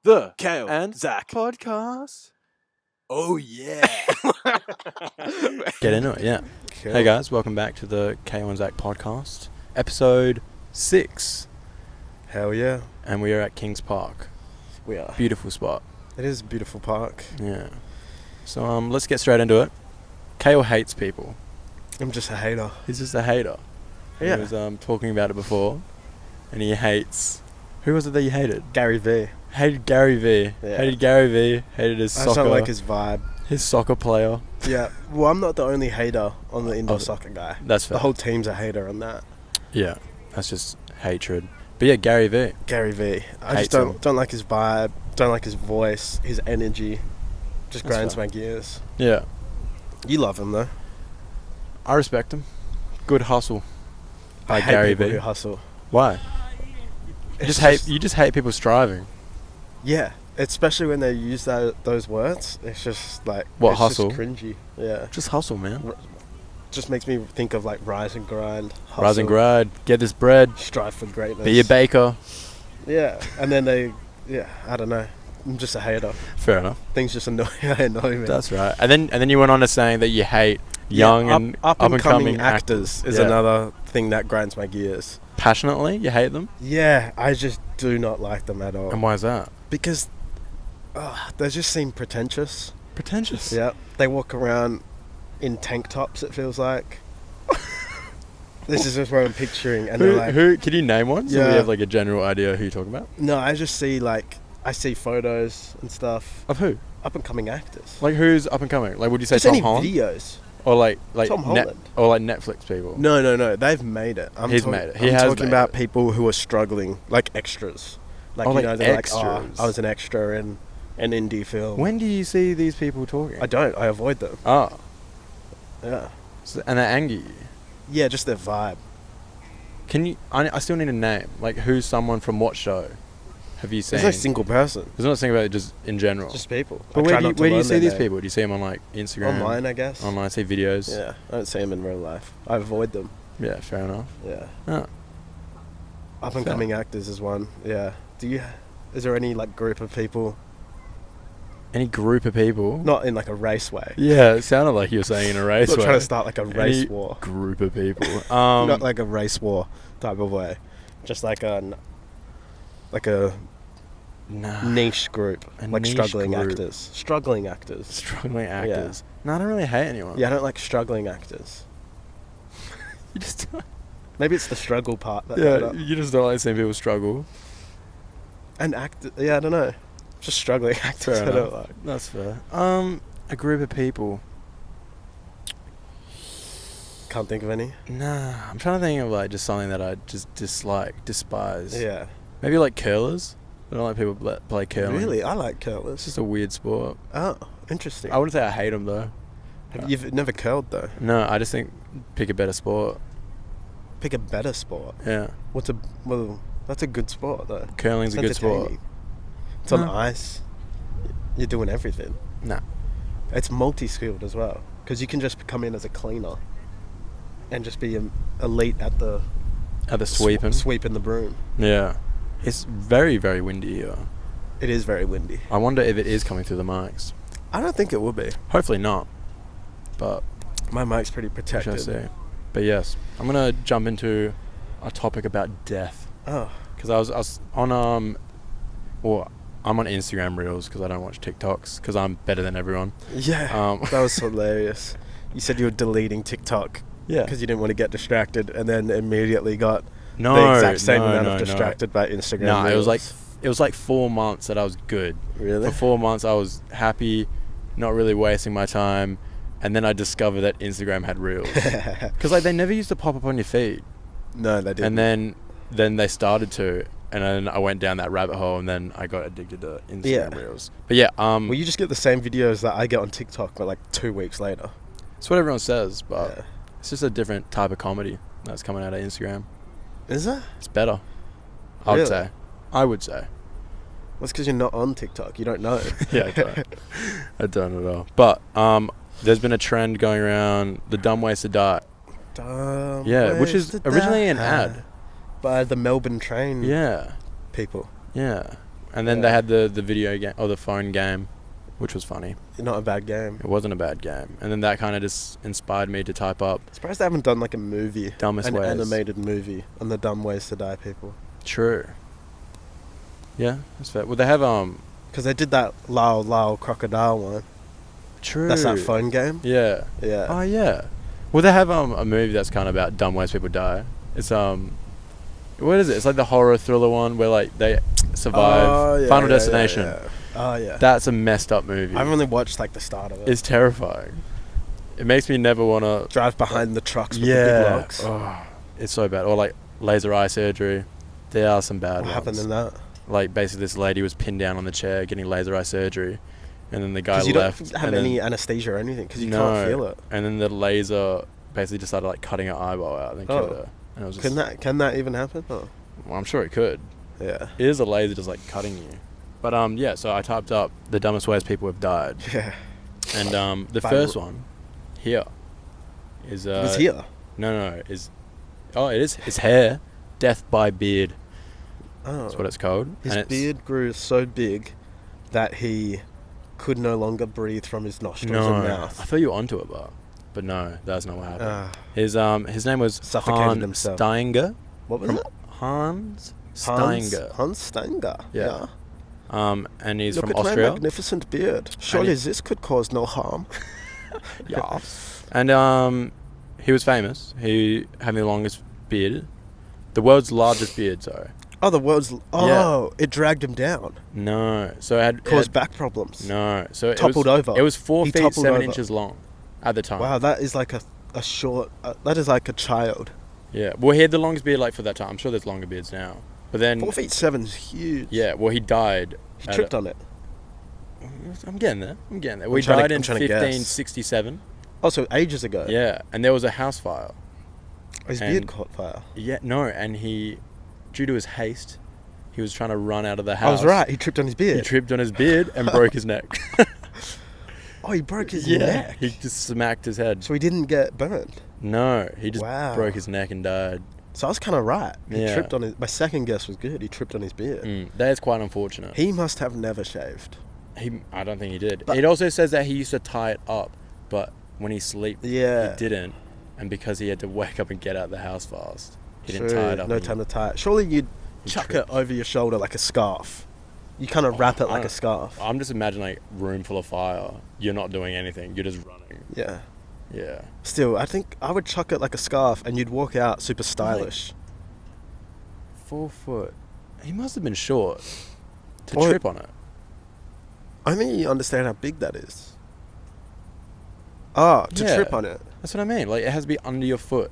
the Cale and Zack Podcast. Oh yeah. Get into it, yeah. Cool. Hey guys, welcome back to the Cale Zack Podcast, episode 6. Hell yeah. And we are at Kings Park. We are. Beautiful spot. It is a beautiful park. Yeah. So let's get straight into it. Cale hates people. I'm just a hater. He's just a hater. Yeah. He was talking about it before, and he hates. Who was it that you hated? Gary V. Hated Gary V. Yeah. Hated Gary V. Hated his I soccer. just don't like his vibe. His soccer player. Yeah. Well, I'm not the only hater on the indoor soccer guy. That's fair. The whole team's a hater on that. Yeah. That's just hatred. But yeah, Gary V. Gary V. I Hates just him. don't like his vibe. Don't like his voice. His energy. Just That's grinds fair. my gears. Yeah. You love him though. I respect him. Good hustle. I By hate Gary people V. who hustle. Why? It's You just hate people striving. Yeah, especially when they use those words. It's just like What, it's hustle? Just cringy. Yeah, Just hustle, man. just makes me think of like rise and grind. Hustle, Rise and grind. Get this bread. Strive for greatness. Be a baker. Yeah, and then I don't know. I'm just a hater. Fair enough. Things just annoy me. That's right. And then you went on to saying that you hate young and up and coming coming actors is Yeah. another thing that grinds my gears. Passionately, you hate them. Yeah, I just do not like them at all. And why is that? Because they just seem pretentious. Pretentious. Yeah, they walk around in tank tops. It feels like. This is just what I'm picturing, and they're like, Who? Can you name one? So we Yeah. have like a general idea who you're talking about. no, I just see photos and stuff. Of who? Up and coming actors. Like who's up and coming? Like would you say Just Tom any Holland? videos. Or like Tom Holland. or like Netflix people? No, they've made it. He's made it. He I'm has talking made about it. people who are struggling, like extras. Like, Oh, you like know, they're like, extras. I was an extra in an indie film. When do you see these people talking? I don't. I avoid them. Oh. Yeah. So, and they anger you. Yeah, just their vibe. Can you? I still need a name. Like who's someone from what show? Have you seen? There's no single person. There's not a single about it, just in general. Just people. But I where try do you, not to where do you learn see their these name. people? Do you see them on like Instagram? Online, I guess. Online, see videos. Yeah, I don't see them in real life. I avoid them. Yeah, fair enough. Yeah. Oh. Up and coming actors is one. Yeah. Is there any like group of people? Any group of people? Not in like a race way. Yeah, it sounded like you were saying in a race Not way. trying to start like a race Any war. Group of people. Not like a race war type of way. Just like a nah. niche group, A like niche struggling group. actors. Struggling actors. Struggling actors. No, I don't really hate anyone. Yeah, I don't like struggling actors. You just Maybe it's the struggle part that made up. you just don't like seeing people struggle. And yeah, I don't know. Just struggling actors. Fair I don't enough. like. That's fair. A group of people. Can't think of any. Nah, I'm trying to think of like just something that I just despise. Yeah. Maybe like curlers. I don't like people that play curling. Really, I like It's curlers. just a weird sport. Oh, interesting. I wouldn't say I hate them though. You've never curled though. No, I just think pick a better sport. Pick a better sport. Yeah, That's a good sport though. curling's a It's good sport. entertaining. It's on No. ice. You're doing everything. Nah. It's multi-skilled as well, because you can just come in as a cleaner, and just be elite at the At the sweeping. sweeping the broom. Yeah. It's very, very windy here. It is very windy. I wonder if it is coming through the mics. I don't think it will be. Hopefully not. But My mic's pretty we shall protected. see. But yes, I'm gonna jump into a topic about death. Oh, Because I was on I'm on Instagram Reels because I don't watch TikToks because I'm better than everyone. yeah. That was hilarious. You said you were deleting TikTok Yeah. because you didn't want to get distracted, and then immediately got No, the exact same no, amount no, of distracted by Instagram. No, it was Reels. like 4 months that I was good. Really? For 4 months I was happy, not really wasting my time, and then I discovered that Instagram had Reels. Because like they never used to pop up on your feed, No, they didn't. and then they started to, and then I went down that rabbit hole, and then I got addicted to Instagram Yeah. Reels. But yeah, Well, you just get the same videos that I get on TikTok, but like 2 weeks later. it's what everyone says, but Yeah. it's just a different type of comedy that's coming out of Instagram. Is that? It's better, I would Really? say. I would say. That's because you're not on TikTok. You don't know. Yeah, I don't at all. But there's been a trend going around the dumb ways to die. Dumb Yeah, which ways is to originally an die. ad. By the Melbourne train Yeah, people. yeah. And then they had the video game or the phone game, which was funny. Not a bad game. It wasn't a bad game. And then that kind of just inspired me to type up. Surprised they haven't done like a movie. Dumbest ways. An animated movie on the dumb ways to die people. True. Yeah, that's fair. Well, they have because they did that Lao Lao Crocodile one. True. That's that phone game. Yeah. Yeah. Oh yeah. Well, they have a movie that's kind of about dumb ways people die. It's what is it? It's like the horror thriller one where like they survive. Final Destination. Yeah. Oh yeah. That's a messed up movie. I've only watched like the start of it. It's terrifying. It makes me never want to drive behind the trucks with the big logs. Oh, it's so bad. Or like laser eye surgery. There are some bad ones. What happened in that? Like basically this lady was pinned down on the chair getting laser eye surgery, and then the guy left. Because you don't have any anesthesia or anything because you can't feel it. And then the laser basically just started like cutting her eyeball out and then killed her. And it was just, can that even happen? Oh. Well, I'm sure it could. Yeah. It is a laser just like cutting you. But yeah, so I typed up the dumbest ways people have died. Yeah. And the first one here is it's here. No, it is it's hair. Death by beard. Oh. That's what it's called. His beard grew so big that he could no longer breathe from his nostrils and mouth. I thought you were onto it, but no, that's not what happened. His name was suffocated himself. Steinger. What was it? Hans Steinger. Hans Steinger. Yeah. And he's Look from at Austria. My magnificent beard. Surely this could cause no harm. Yeah. And he was famous. He had the longest beard. The world's largest beard, sorry. Oh, the world's... Oh, yeah. It dragged him down. No. So it had... Caused back problems. No. So it toppled over. It was 4 feet 7 inches long at the time. Wow, that is like a short... that is like a child. Yeah. Well, he had the longest beard like for that time. I'm sure there's longer beards now. But then... 4 feet 7 is huge. Yeah. Well, he died... He tripped on it. I'm getting there. Well, he died in 1567. Oh, so ages ago. Yeah. And there was a house fire. His beard caught fire. Yeah, no, and due to his haste, he was trying to run out of the house. I was right, he tripped on his beard. He tripped on his beard and broke his neck. Oh, he broke his neck? He just smacked his head. So he didn't get burned? No, he just broke his neck and died. So I was kind of right. He tripped on his... My second guess was good. He tripped on his beard. That is quite unfortunate. He must have never shaved. I don't think he did. But it also says that he used to tie it up, but when he slept, he didn't. And because he had to wake up and get out of the house fast, he didn't tie it up. No time to tie it. Surely you'd chuck it over your shoulder like a scarf. You kind of wrap it like a scarf. I'm just imagining like room full of fire. You're not doing anything. You're just running. Yeah. Yeah. Still, I think I would chuck it like a scarf and you'd walk out super stylish. 4 foot. He must have been short to trip on it. I think you understand how big that is. To trip on it. That's what I mean. Like, it has to be under your foot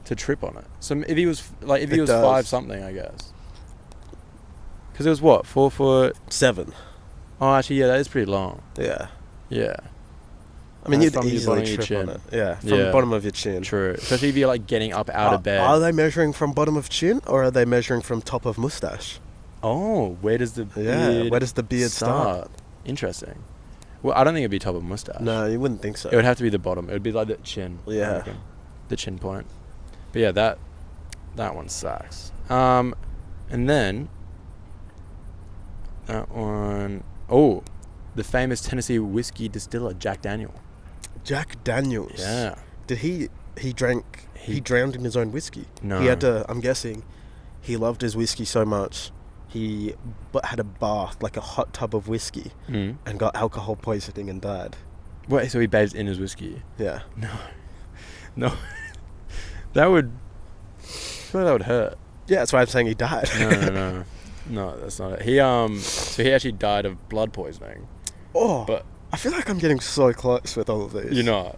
to trip on it. So if he was 5 something, I guess. Because it was what, 4 foot 7. Oh, actually, yeah, that is pretty long. Yeah. Yeah. I mean, you'd easily trip on it. Yeah, from the bottom of your chin. True. Especially if you're like getting up out of bed. Are they measuring from bottom of chin or are they measuring from top of mustache? Oh, where does the beard start? Interesting. Well, I don't think it'd be top of mustache. No, you wouldn't think so. It would have to be the bottom. It would be like the chin. Yeah. The chin point. But yeah, that one sucks. And then that one... Oh, the famous Tennessee whiskey distiller, Jack Daniel. Jack Daniels? Yeah. Did he drowned in his own whiskey? No. He had to, I'm guessing, he loved his whiskey so much... He had a bath, like a hot tub of whiskey, and got alcohol poisoning and died. Wait, so he bathed in his whiskey? Yeah. No. That would hurt. Yeah, that's why I'm saying he died. No, that's not it. So he actually died of blood poisoning. Oh, but I feel like I'm getting so close with all of these. You're not.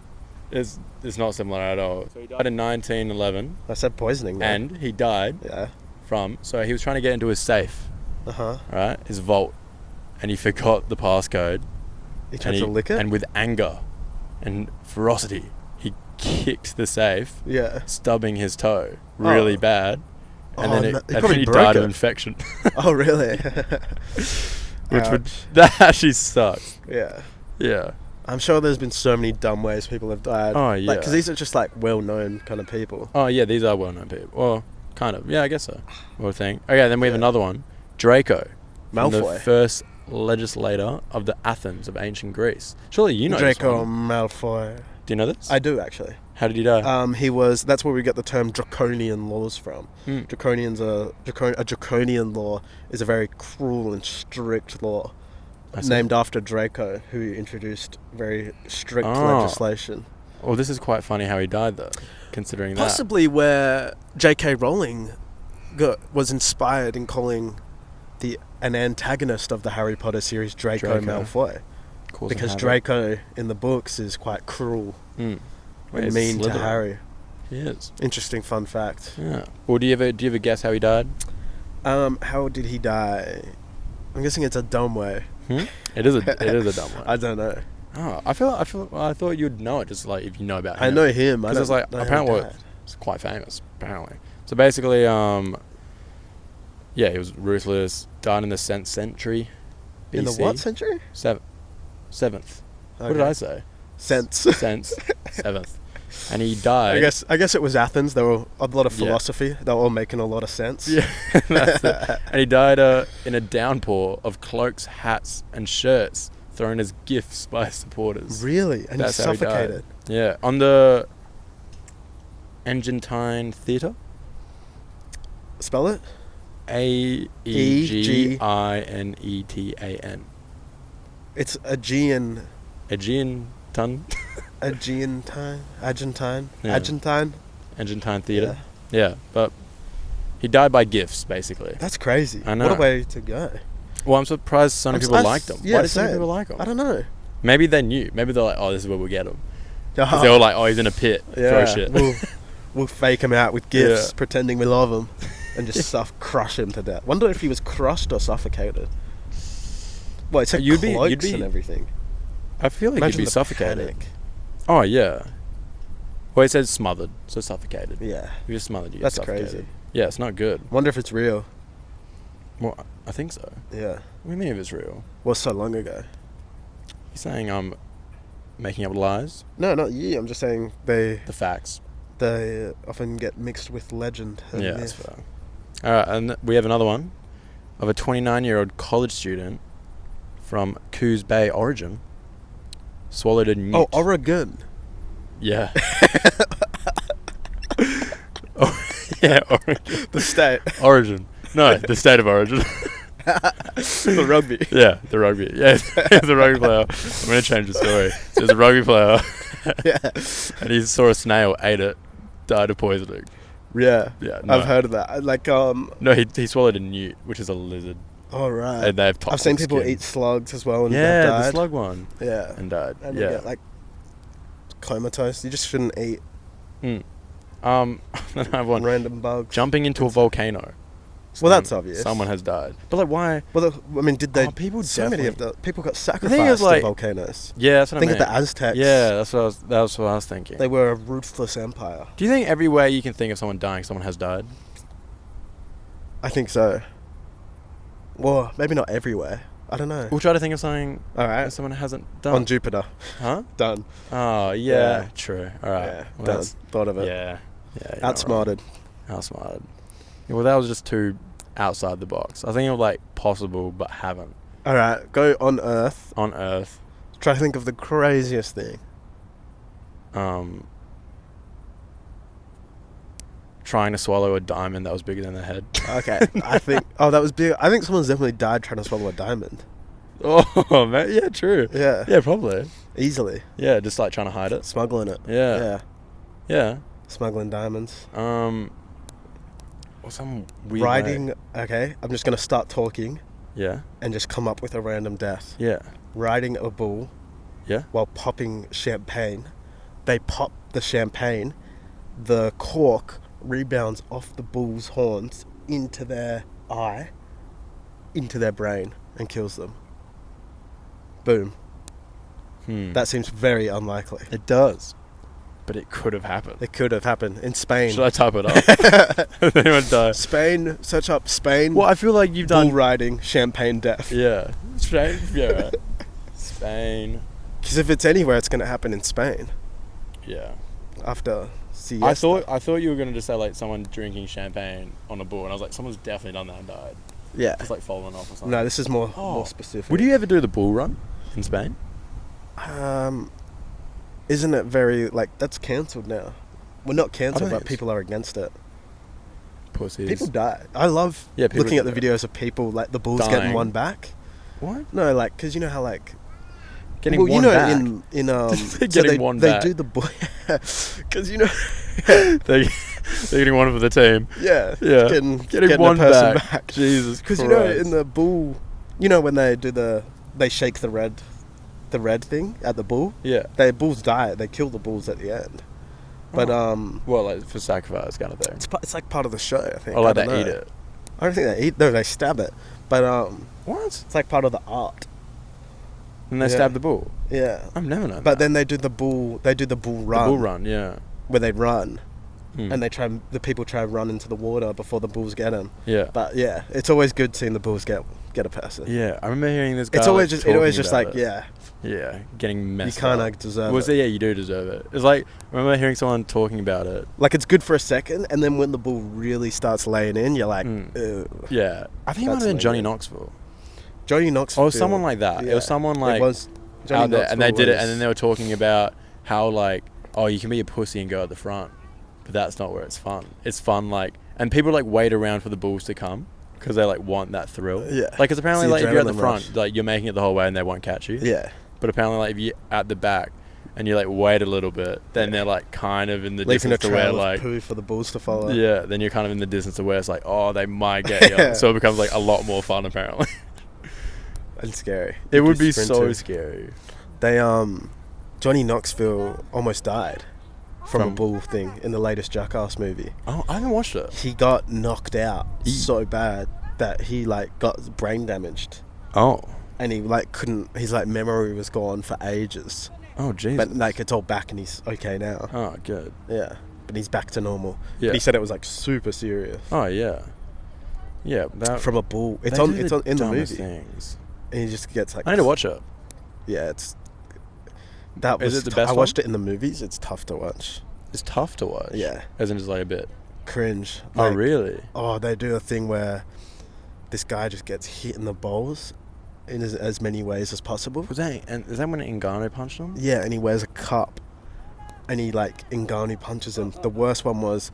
It's not similar at all. So he died in 1911. I said poisoning, though. And he died. Yeah. So he was trying to get into his safe. Right? His vault. And he forgot the passcode. He tried to lick it? And with anger and ferocity, he kicked the safe. Yeah. Stubbing his toe really bad. And then he died of infection. Oh, really? That actually sucks. Yeah. Yeah. I'm sure there's been so many dumb ways people have died. Oh, yeah. Because these are just like well-known kind of people. Oh, yeah, these are well-known people. Well, kind of. Yeah, I guess so. Well, thing. Okay, then we have another one. Draco. from Malfoy. the first legislator of the Athens of ancient Greece. Surely you know Draco this one. Malfoy. Do you know this? I do, actually. How did he die? That's where we get the term draconian laws from. A draconian law is a very cruel and strict law named after Draco, who introduced very strict legislation. Well, this is quite funny how he died, though, considering that. Possibly where J.K. Rowling was inspired in calling an antagonist of the Harry Potter series Draco. Malfoy. Because Draco in the books is quite cruel and mean to Harry. He is. Interesting fun fact. Yeah. Well, do you ever guess how he died? How did he die? I'm guessing it's a dumb way. It is a dumb way. I don't know. Oh, I thought you'd know it, just like if you know about him. I know him. Because it's like apparently it's quite famous. Apparently, so basically, he was ruthless. Died in the 7th century. BC. In the what century? 7th. Okay. What did I say? Sense. 7th. And he died. I guess it was Athens. There were a lot of philosophy. They were all making a lot of sense. Yeah, that's it. And he died in a downpour of cloaks, hats, and shirts thrown as gifts by supporters. Really? And that's he suffocated? Yeah, on the Engentine Theatre. Spell it? Aeginetan. It's Aegean. Aegean-tun? Argentine. Yeah. Engentine Theatre. Yeah, but he died by gifts, basically. That's crazy. I know. What a way to go. Well, I'm surprised so many people liked him. Yeah, why did so many people like him? I don't know. Maybe they knew. Maybe they're like, oh, this is where we'll get him. Because they were like, oh, he's in a pit. Throw shit. We'll fake him out with gifts, pretending we love him, and just crush him to death. Wonder if he was crushed or suffocated. Well, it's cloaks and everything. I feel like you'd be suffocated. Panic. Oh, yeah. Well, it says smothered, so suffocated. Yeah. If you're smothered, you get That's suffocated. crazy. Yeah, it's not good. Wonder if it's real. Well, I think so. Yeah. What do you mean if it's real? Well, so long ago. You're saying I'm making up lies? No, not you. I'm just saying The facts. They often get mixed with legend. And Yeah, that's fair. All right, and we have another one of a 29-year-old college student from Coos Bay, Oregon, swallowed a newt. Oh, Oregon. Yeah. Oregon. The state. Origin. No, the state of origin. The rugby. Yeah, the rugby. Yeah, it's a rugby player. I'm going to change the story. So there's a rugby player. And he saw a snail, ate it, died of poisoning. Yeah. Yeah. No. I've heard of that. No, he swallowed a newt, which is a lizard. Oh, right. And they have I've seen people eat slugs as well and have died. the slug one. Yeah. And died. And you get, comatose. You just shouldn't eat. Then I have one. Random bugs. Jumping into a volcano. Well, that's obvious. Someone has died. But, why? Well, did they... people so many of the... People got sacrificed to volcanoes. Yeah, that's what I mean. Think of the Aztecs. Yeah, that was what I was thinking. They were a ruthless empire. Do you think everywhere you can think of someone dying, someone has died? I think so. Well, maybe not everywhere. I don't know. We'll try to think of something that someone hasn't done. On Jupiter. Huh? Done. Oh, yeah. True. All right. Yeah, done. Thought of it. Yeah. Outsmarted. Outsmarted. Yeah, well, that was just too outside the box. I think it was, possible, but haven't. All right. Go on Earth. On Earth. Try to think of the craziest thing. Trying to swallow a diamond that was bigger than their head. Okay. I think... Oh, that was big. I think someone's definitely died trying to swallow a diamond. Oh, man. Yeah, true. Yeah. Yeah, probably. Easily. Yeah, just trying to hide it. Smuggling it. Yeah. Yeah. Smuggling diamonds. Or some weird Riding... Okay, I'm just going to start talking. Yeah. And just come up with a random death. Yeah. Riding a bull. Yeah. While popping champagne. They pop the champagne. The cork rebounds off the bull's horns into their eye, into their brain, and kills them. Boom. That seems very unlikely. It does. But it could have happened. It could have happened in Spain. Should I type it up? Anyone die? Spain, search up Spain. Well, I feel like you've done... bull riding, champagne death. Yeah. Spain? Yeah, right. Spain. Because if it's anywhere, it's going to happen in Spain. Yeah. After siesta. I thought you were going to just say, someone drinking champagne on a bull, and I was like, someone's definitely done that and died. Yeah. Just like falling off or something. No, this is more specific. Would you ever do the bull run in Spain? Isn't it very, like, that's cancelled now? Well, not cancelled, but people are against it. Pussies. People die. I love looking at the videos of people, like, the bulls getting one back. What? No, like, because you know how, like... Getting one back? in getting one back. They do the... Because, you know... They're getting one for the team. Yeah. Yeah. Getting one person back. Jesus Christ. Because, you know, in the bull... You know when they do they shake the red thing at the bull? Yeah. The bulls die. They kill the bulls at the end. But, well, like, for sacrifice kind of thing. It's like part of the show, I think. Or like they eat it. I don't think they eat... No, they stab it. But, What? It's like part of the art. And they stab the bull? Yeah. I've never known But then they do the bull run. The bull run, yeah. Where they run. And the people try to run into the water before the bulls get them. Yeah. But yeah, it's always good seeing the bulls get a person. Yeah, I remember hearing this guy. It always just like, yeah. Yeah, getting messed up. You kind of deserve it. Yeah, you do deserve it. It's like, I remember hearing someone talking about it. Like, it's good for a second, and then when the bull really starts laying in, you're like, ugh. Yeah. I think it might have been Johnny Knoxville. Johnny Knoxville. Or someone like that. Yeah. It was someone like it was out there, and they did it, and then they were talking about how, like, oh, you can be a pussy and go at the front, but that's not where it's fun. It's fun, like, and people, like, wait around for the bulls to come because they, like, want that thrill. Yeah. Like, because apparently, like, if you're at the front, rush. like, you're making it the whole way and they won't catch you. Yeah. But apparently, like, if you're at the back and you, like, wait a little bit, then they're, like, kind of in the distance to where, like... poo for the bulls to follow. Yeah, then you're kind of in the distance to where it's like, oh, they might get you. So it becomes, like, a lot more fun, apparently. And scary. It would be so scary. They, Johnny Knoxville almost died from a bull thing in the latest Jackass movie. Oh, I haven't watched it. He got knocked out so bad that he, like, got brain damaged. Oh. And he, like, couldn't... His, like, memory was gone for ages. Oh, Jesus. But, like, it's all back and he's okay now. Oh, good. Yeah. But he's back to normal. Yeah. But he said it was, like, super serious. Oh, yeah. Yeah. From a bull. It's on in the movie. Things. And he just gets, like... I need to watch it. Yeah, it's... That was... Is it the best I watched it in the movies. It's tough to watch. It's tough to watch? Yeah. As in just, like, a bit... Cringe. Like, oh, really? Oh, they do a thing where this guy just gets hit in the balls in as many ways as possible. Is that when Ngannou punched him? Yeah, and he wears a cup. And he, like, Ngannou punches him. The worst one was...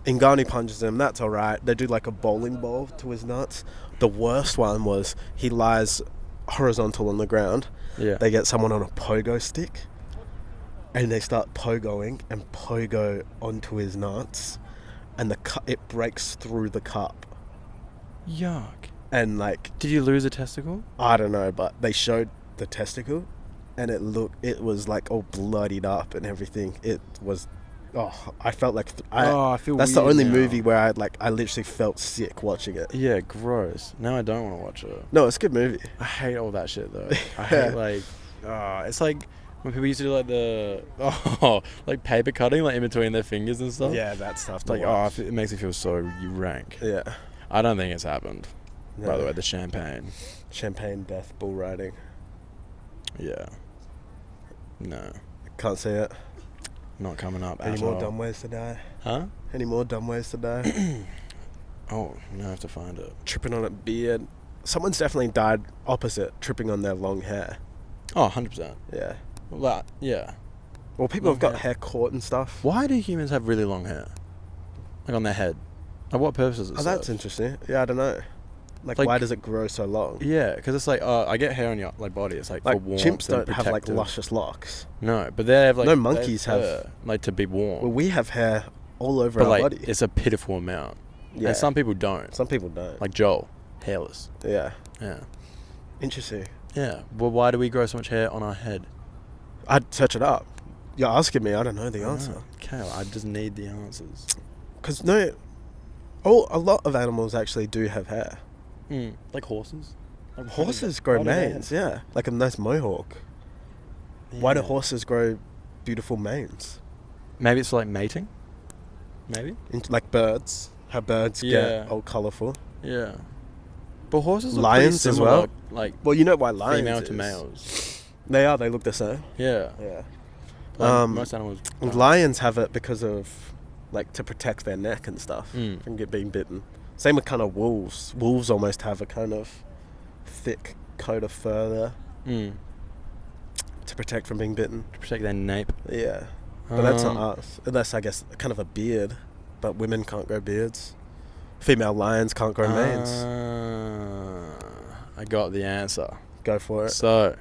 Ngannou punches him. That's all right. They do, like, a bowling ball to his nuts. The worst one was he lies horizontal on the ground. Yeah. They get someone on a pogo stick. And they start pogoing and pogo onto his nuts. And it breaks through the cup. Yuck. And, like... Did you lose a testicle? I don't know, but they showed the testicle. And it was, like, all bloodied up and everything. It was... Oh, I felt like... I feel that's weird the only now. Movie where I literally felt sick watching it. Yeah, gross. Now I don't want to watch it. No, it's a good movie. I hate all that shit, though. I hate, like... it's like... When people used to do, like, like paper cutting, like, in between their fingers and stuff. Yeah, that stuff. Like, watch. It makes me feel so rank. Yeah. I don't think it's happened. No. By the way, the champagne. Champagne death bull riding. Yeah. No. Can't see it. Not coming up Any at more all. dumb ways to die? Huh? Any more dumb ways to die? Oh, no, I have to find it. Tripping on a beard. Someone's definitely died opposite, tripping on their long hair. Oh, 100%. Yeah. Well, yeah. Well, people have got hair caught and stuff. Why do humans have really long hair? Like, on their head? Like, what purpose does it serve? That's interesting. Yeah, I don't know. Like, why does it grow so long? Yeah, because it's like, I get hair on your body. It's like for warmth. Chimps don't and have, like, luscious locks. No, but they have, like... No monkeys have... Hair, like, to be warm. Well, we have hair all over our body. It's a pitiful amount. Yeah. And some people don't. Some people don't. Like Joel. Hairless. Yeah. Yeah. Interesting. Yeah. Well, why do we grow so much hair on our head? I'd search it up. You're asking me, I don't know the answer. Cale, I just need the answers. Because, a lot of animals actually do have hair. Like horses? Like horses grow manes, yeah. Like a nice mohawk. Yeah. Why do horses grow beautiful manes? Maybe it's like mating? Maybe? Like birds. How birds get all colourful. Yeah. But horses are lions as well. Like, well, you know why lions female to males. They are. They look the same. Yeah. Yeah. Most animals. Lions have it because of, like, to protect their neck and stuff from being bitten. Same with kind of wolves. Wolves almost have a kind of thick coat of fur there to protect from being bitten. To protect their nape. Yeah. But that's not us. Unless, I guess, kind of a beard. But women can't grow beards. Female lions can't grow manes. I got the answer. Go for it. So,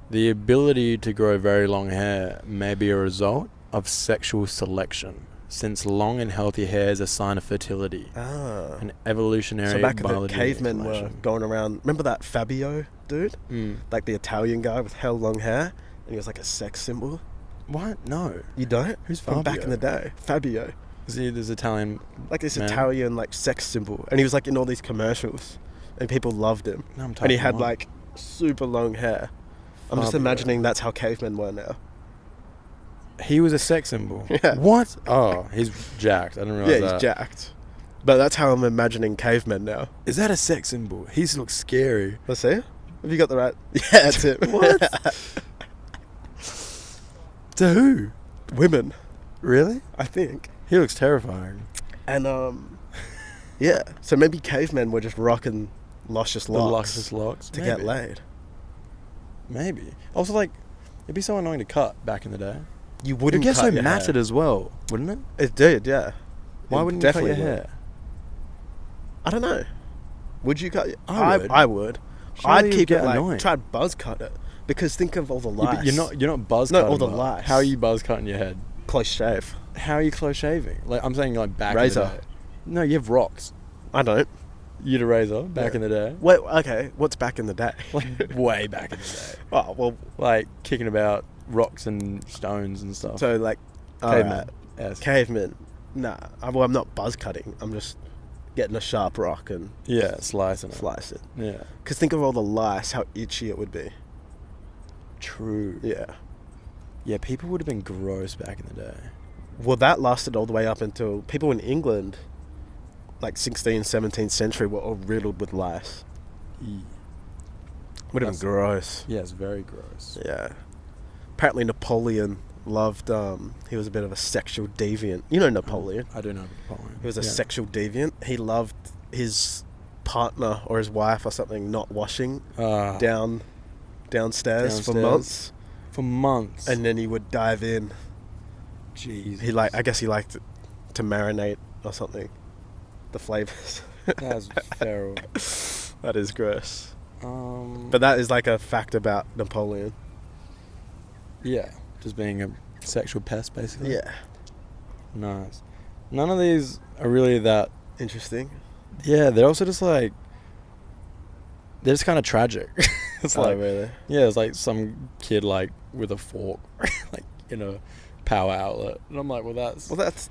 the ability to grow very long hair may be a result of sexual selection, since long and healthy hair is a sign of fertility. An evolutionary So back in the biology cavemen were explanation. going around. Remember that Fabio dude? Like the Italian guy with hell long hair? And he was like a sex symbol? What? No. You don't? Who's From back in the day. Fabio. Is he this Italian? Like this man? Italian like sex symbol. And he was like in all these commercials. And people loved him. No, I'm And he typing had wrong. like super long hair. I'm just Fabio. imagining that's how cavemen were now. He was a sex symbol. Yeah. What? Oh, he's jacked. I didn't realize Yeah, that. he's jacked. But that's how I'm imagining cavemen now. Is that a sex symbol? He looks scary. Let's see. Have you got the right? Yeah, that's it. What? To who? Women, Really? I think. He looks terrifying. And yeah. So maybe cavemen were just rocking luscious The locks luscious locks. to Maybe. get laid. Maybe. Also, like, it'd be so annoying to cut back in the day. You It'd wouldn't get cut so your matted hair. as well, wouldn't it? It did, yeah. Why It wouldn't you cut your definitely would. hair? I don't know. Would you cut your... I would. I would. Surely I'd you'd keep get it like... annoying. Try to buzz cut it. Because think of all the Yeah, lice. but you're not buzz No, cutting. all the though. lice. How are you buzz cutting your head? Close shave. How are you close shaving? Like, I'm saying, like, back Razor. in the day. No, you have rocks. I don't. You had a razor back in the day. Wait, okay. What's back in the day? Like, way back in the day. Oh, well... Like, kicking about rocks and stones and stuff. So, like... Cavemen. alright. Yes. Cavemen. Nah. I'm not buzz cutting. I'm just getting a sharp rock and Yeah, slicing it. slice it. Yeah. Because think of all the lice, how itchy it would be. True. Yeah. Yeah, people would have been gross back in the day. Well, that lasted all the way up until people in England, like 16th, 17th century, were all riddled with lice. Would have That's- been gross. Yeah, it's very gross. Yeah. Apparently Napoleon loved, he was a bit of a sexual deviant. You know Napoleon. I do know Napoleon. He was a sexual deviant. He loved his partner or his wife or something not washing downstairs for months. For months. And then he would dive in. jeez. I guess he liked to marinate or something. The flavors. That's feral. That is gross. But But that is like a fact about Napoleon. yeah, just being a sexual pest, basically. Yeah. Nice. None of these are really that. Interesting. Yeah, they're also just like. They're just kind of tragic. It's like, really? yeah, it's like some kid like with a fork, like in a power outlet, and I'm like, that's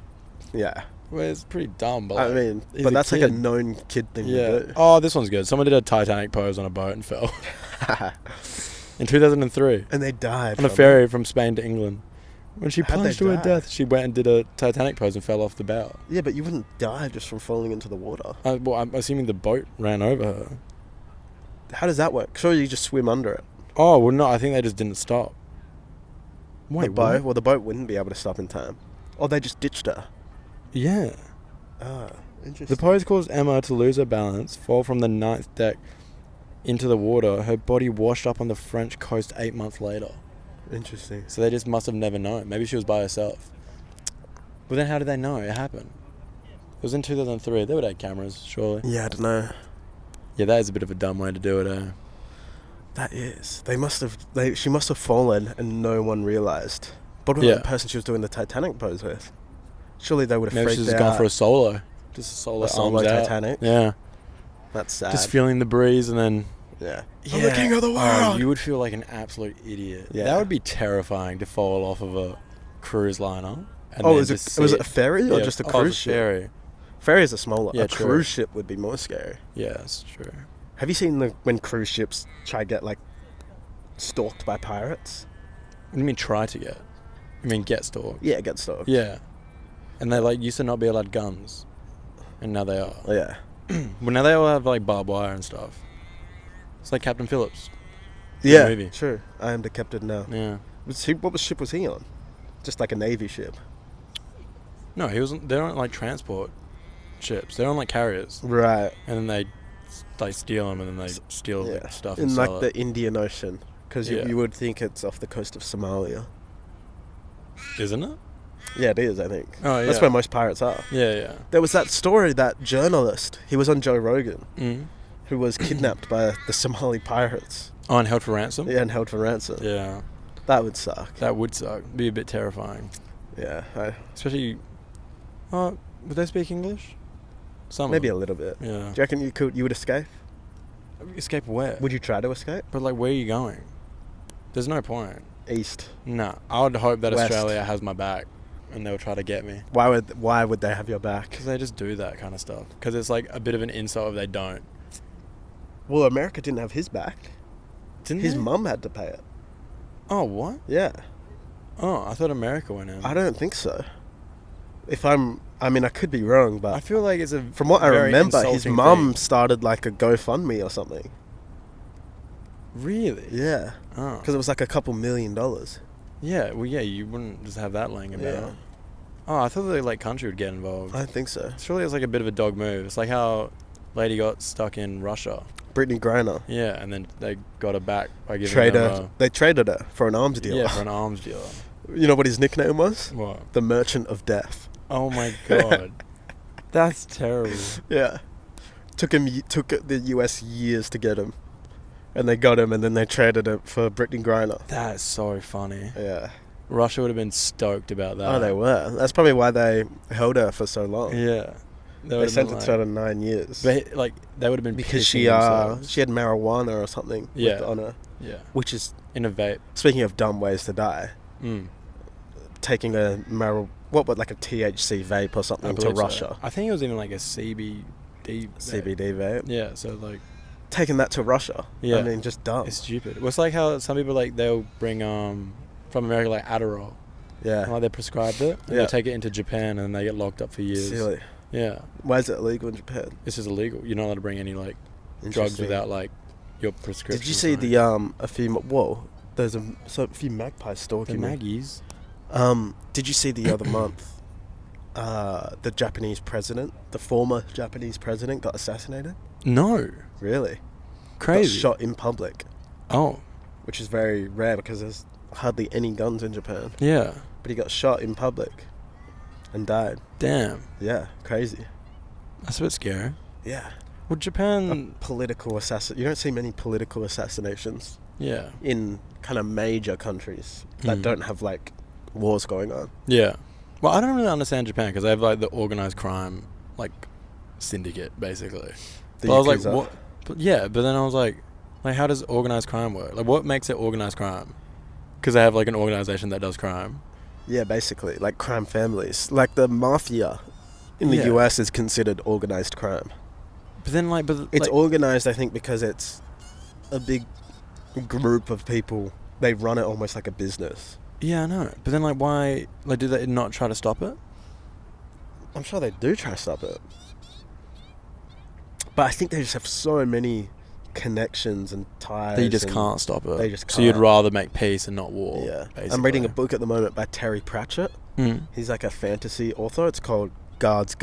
Yeah. it's pretty dumb, but I like, mean, he's but a that's like a kid. known kid thing Yeah. to do. Oh, this one's good. Someone did a Titanic pose on a boat and fell in 2003 And they died on a from ferry from Spain to England. When she How'd they plunged to her die? death, she went and did a Titanic pose and fell off the bow. it. Yeah, but you wouldn't die just from falling into the water. Well, I'm assuming the boat ran over her. How does that work? Sure, you just swim under it. Oh, well, no, I think they just didn't stop. The Wait, boat? what? Well, the boat wouldn't be able to stop in time. Or they just ditched her. Yeah. Ah, The interesting. pose caused Emma to lose her balance, fall from the 9th deck into the water. Her body washed up on the French coast 8 months later. Interesting. So they just must have never known. Maybe she was by herself. But then how did they know it happened? It was in 2003. They would have cameras, surely. Yeah, I don't know. Yeah, that is a bit of a dumb way to do it, eh? That is. She must have fallen and no one realised. But what Yeah. about the person she was doing the Titanic pose with? Surely they would have Maybe freaked she's out. gone for a solo. Just a solo, A solo arms out. Titanic? Yeah. That's sad. Just feeling the breeze and then... Yeah. I'm the king of the Oh, world! you would feel like an absolute idiot. Yeah. That would be terrifying to fall off of a cruise liner. And Oh, then was just it see a ferry or just a Oh, it cruise was a ship? ferry. Ferry is a smaller. Yeah, a true. cruise ship would be more scary. Yeah, that's true. Have you seen when cruise ships try to get like stalked by pirates? What do you mean try to get? You mean get stalked? Yeah, get stalked. Yeah. And they like used to not be allowed guns. And now they are. Oh, yeah. Well, now they all have like barbed wire and stuff. It's like Captain Phillips. Yeah, movie. true. I am the captain now. Yeah. What ship was he on? Just like a navy ship. No, he wasn't. They're on like transport. ships. They're on like carriers, Right. and then they steal them, and then they steal the stuff and in sell like it. the Indian Ocean, because you would think it's off the coast of Somalia. Isn't it? Yeah, it is. I think. Oh yeah. That's where most pirates are. Yeah. There was that story, that journalist. He was on Joe Rogan, who was kidnapped by the Somali pirates. Oh, and held for ransom. Yeah, and held for ransom. Yeah. That would suck. That would suck. Be a bit terrifying. Yeah. Especially. Would they speak English? Some. Maybe a little bit. Yeah. Do you reckon you would escape? Escape where? Would you try to escape? But like, where are you going? There's no point. East. Nah. I would hope that West. Australia has my back, and they'll try to get me. Why would they have your back? Because they just do that kind of stuff. Because it's like a bit of an insult if they don't. Well, America didn't have his back. Didn't His they? mum had to pay it. Oh, what? Yeah. Oh, I thought America went in. I don't think so. I mean, I could be wrong, but I feel like it's from what I very remember, his insulting mum thing. started like a GoFundMe or something. Really? Yeah. Oh. Because it was like $2 million. Yeah, well, yeah, you wouldn't just have that laying about. Yeah. Oh, I thought the like country would get involved. I don't think so. Surely it's like a bit of a dog move. It's like how lady got stuck in Russia. Brittany Griner. Yeah, and then they got her back by giving her They traded her for an arms deal. Yeah, for an arms dealer. You know what his nickname was? What? The Merchant of Death. Oh my god. That's terrible. Yeah. Took the US years to get him. And they got him, and then they traded it for Brittany Griner. That's so funny. Yeah. Russia would have been stoked about that. Oh, they were. That's probably why they held her for so long. Yeah. They sentenced her to 9 years. But like they would have been because pissing she themselves. had marijuana or something on her. Yeah. Which is, in a vape. speaking of dumb ways to die, taking a like a THC vape or something to Russia. I think it was even like a CBD vape. Yeah, so like taking that to Russia. Yeah. I mean, just dumb. It's stupid. Well, it's like how some people like they'll bring from America like Adderall. Yeah. And, like they prescribed it and they take it into Japan and they get locked up for years. Silly. Yeah. Why is it illegal in Japan? It's just illegal. You're not allowed to bring any like drugs without like your prescription. Did you see there's a few magpies stalking the me. Maggies? Did you see the other month the Japanese president, the former Japanese president, got assassinated? No. Really? Crazy. Got shot in public. Oh. Which is very rare because there's hardly any guns in Japan. Yeah. But he got shot in public and died. Damn. Yeah, crazy. That's a bit scary. Yeah. Well, Japan... You don't see many political assassinations. Yeah. In kind of major countries that don't have like wars going on. Yeah. Well, I don't really understand Japan because they have like the organized crime like syndicate basically. But I was like, what? But then I was like, how does organized crime work? Like, what makes it organized crime? Because they have like an organization that does crime. Yeah, basically, like crime families, like the mafia in the US is considered organized crime. But then it's organized, I think, because it's a big group of people. They run it almost like a business. Yeah, I know. But then why? Like, do they not try to stop it? I'm sure they do try to stop it. But I think they just have so many connections and ties. That you just can't stop it. They just can't. So you'd rather make peace and not war. Yeah. Basically. I'm reading a book at the moment by Terry Pratchett. He's like a fantasy author. It's called Guards.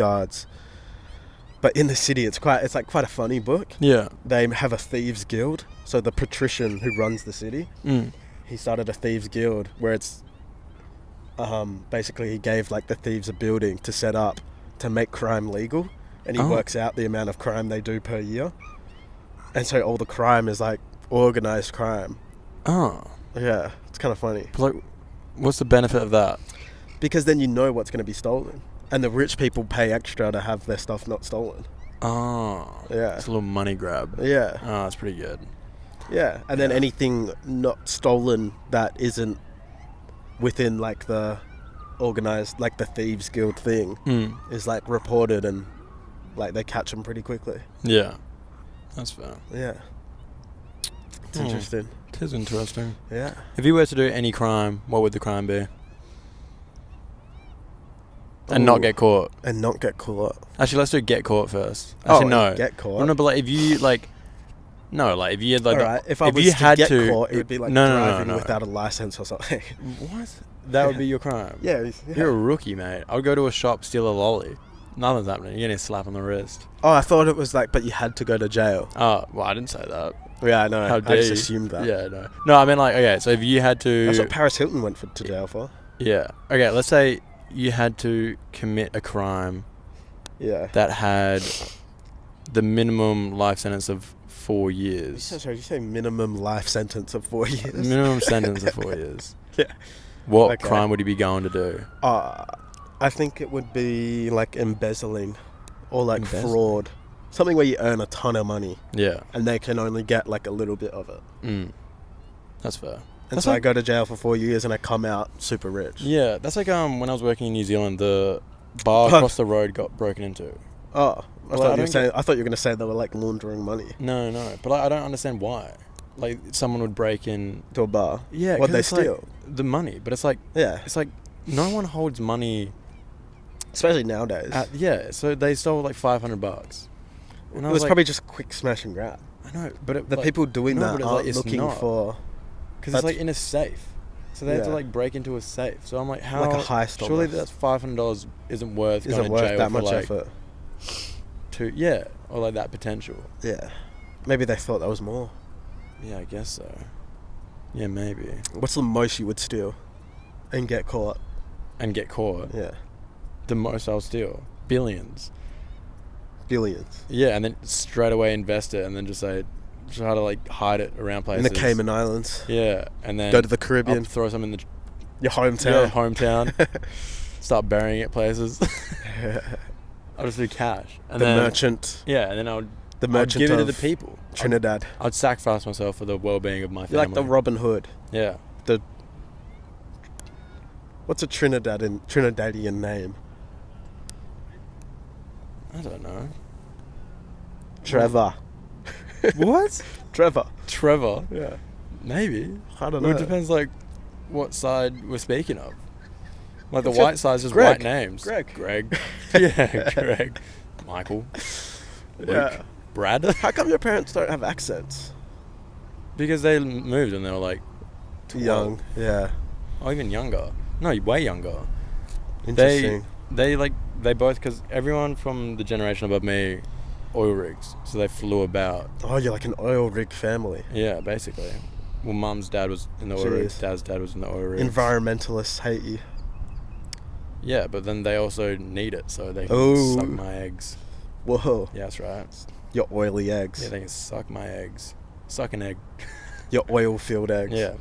But in the city, it's quite a funny book. Yeah. They have a thieves guild. So the patrician who runs the city, he started a thieves guild where it's basically he gave like the thieves a building to set up to make crime legal, and he works out the amount of crime they do per year, and so all the crime is like organized crime. Oh. Yeah, it's kind of funny. But like, what's the benefit of that? Because then you know what's going to be stolen. And the rich people pay extra to have their stuff not stolen. Oh. Yeah. It's a little money grab. Yeah. Oh, that's pretty good. Yeah. And then anything not stolen that isn't within like the organized, like the Thieves Guild thing is like reported, and like they catch them pretty quickly. Yeah. That's fair. Yeah. It's interesting. It is interesting. Yeah. If you were to do any crime, what would the crime be? And not get caught. And not get caught. Actually, let's do get caught first. Actually, no. Get caught. No, but like if you like, no, like if you had like, alright, if I was to get caught, it would be like driving without a license or something. What? That would be your crime. Yeah. You're a rookie, mate. I would go to a shop, steal a lolly. Nothing's happening. You're getting a slap on the wrist. Oh, I thought it was like, but you had to go to jail. Oh, well, I didn't say that. Yeah, I know. How dare I just you? assumed that. Yeah, no. No, I mean, like, okay, so if you had to... That's what Paris Hilton went to jail for. Yeah. Okay, let's say you had to commit a crime that had the minimum life sentence of 4 years. Sorry, you say minimum life sentence of 4 years? Minimum sentence of 4 years. Yeah. What crime would you be going to do? I think it would be like embezzling or like fraud. Something where you earn a ton of money. Yeah. And they can only get like a little bit of it. That's fair. And so I go to jail for 4 years and I come out super rich. Yeah, that's like when I was working in New Zealand, the bar across the road got broken into. Oh, I thought you were going to say they were like laundering money. No, but I don't understand why. Like someone would break in to a bar. Yeah, what'd they steal? Like the money, but it's like it's like no one holds money, especially nowadays. So they stole like $500. And it was probably just a quick smash and grab. I know, but the people doing that aren't looking for... Because it's like in a safe. So they have to like break into a safe. So I'm like, how... Like a heist almost. Surely that's $500 isn't worth going to jail that for much effort. Or like that potential. Yeah. Maybe they thought that was more. Yeah, I guess so. Yeah, maybe. What's the most you would steal and get caught? Yeah. The most I'll steal. Billions. Yeah, and then straight away invest it and then just like try to like hide it around places. In the Cayman Islands. Yeah, and then go to the Caribbean. I'll throw some in your hometown. Yeah, hometown. Start burying it places. I'll just do cash. And the merchant. Yeah, and then I'll give it to the people. Trinidad. I'd sacrifice myself for the well-being of my family. You're like the Robin Hood. Yeah. What's a Trinidadian name? I don't know. Trevor. What? Trevor. Yeah. Maybe. I don't know. It depends like what side we're speaking of. Like the white side's just white names. Greg. Yeah, Greg. Michael. Luke. Brad. How come your parents don't have accents? Because they moved and they were like 12. Young. Yeah. Or even younger. No, way younger. Interesting. They both, because everyone from the generation above me, oil rigs, so they flew about. Oh, you're like an oil rig family. Yeah, basically. Well, mum's dad was in the oil rigs, dad's dad was in the oil rigs. Environmentalists hate you. Yeah, but then they also need it, so they can suck my eggs. Whoa. Yeah, that's right. Your oily eggs. Yeah, they can suck my eggs. Suck an egg. Your oil field eggs. Yeah.